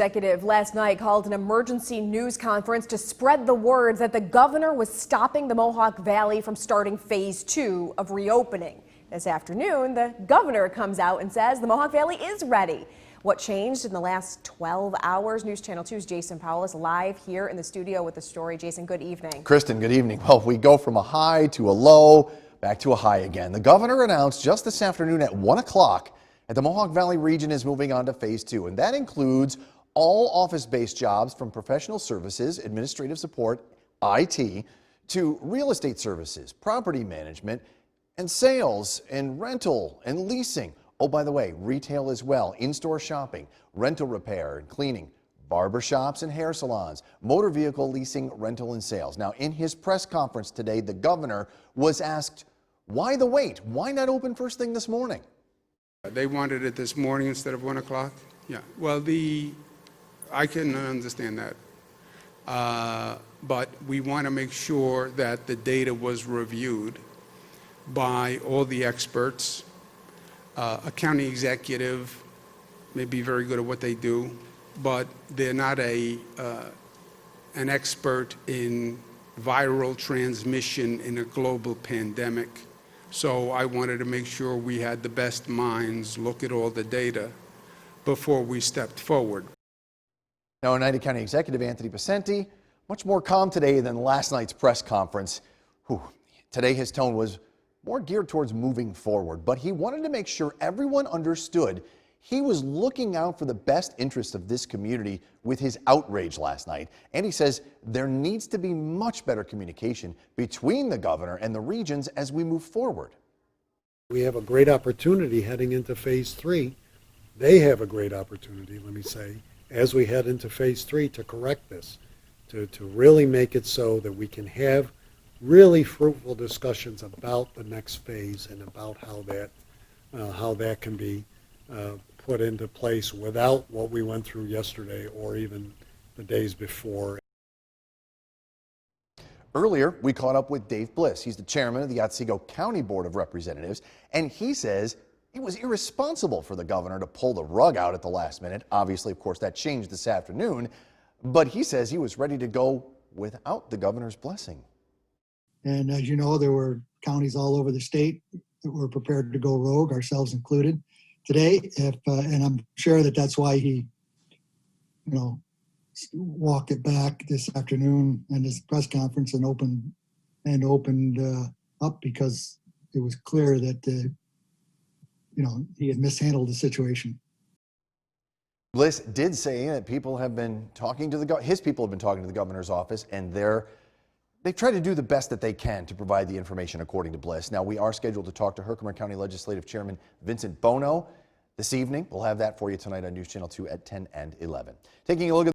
executive last night called an emergency news conference to spread the word that the governor was stopping the Mohawk Valley from starting phase 2 of reopening. This afternoon, the governor comes out and says the Mohawk Valley is ready. What changed in the last 12 hours? News Channel 2's Jason Powell is live here in the studio with the story. Jason, good evening. Kristen, good evening. Well, we go from a high to a low, back to a high again. The governor announced just this afternoon at 1 o'clock that the Mohawk Valley region is moving on to phase 2, and that includes all office-based jobs from professional services, administrative support, IT, to real estate services, property management, and sales and rental and leasing. Oh, by the way, retail as well, in-store shopping, rental repair and cleaning, barber shops and hair salons, motor vehicle leasing, rental and sales. Now, in his press conference today, the governor was asked, why the wait? Why not open first thing this morning? They wanted it this morning instead of 1 o'clock? Yeah, well, I can understand that. But we want to make sure that the data was reviewed by all the experts. A county executive may be very good at what they do, but they're not an expert in viral transmission in a global pandemic. So I wanted to make sure we had the best minds look at all the data before we stepped forward. Now, Oneida County Executive Anthony Picenti, much more calm today than last night's press conference. Today his tone was more geared towards moving forward, but he wanted to make sure everyone understood he was looking out for the best interest of this community with his outrage last night. And he says there needs to be much better communication between the governor and the regions as we move forward. We have a great opportunity heading into phase 3. They have a great opportunity, let me say, as we head into phase 3 to correct this, to really make it so that we can have really fruitful discussions about the next phase and about how that can be put into place without what we went through yesterday or even the days before. Earlier, we caught up with Dave Bliss. He's the chairman of the Otsego County Board of Representatives, and he says it was irresponsible for the governor to pull the rug out at the last minute. Obviously, of course, that changed this afternoon, but he says he was ready to go without the governor's blessing. And as you know, there were counties all over the state that were prepared to go rogue, ourselves included. Today, and I'm sure that's why he, walked it back this afternoon in his press conference and opened up, because it was clear that he had mishandled the situation. Bliss did say that people have been talking to his people have been talking to the governor's office, and they've tried to do the best that they can to provide the information, according to Bliss. Now, we are scheduled to talk to Herkimer County Legislative Chairman Vincent Bono this evening. We'll have that for you tonight on News Channel 2 at 10 and 11. Taking a look at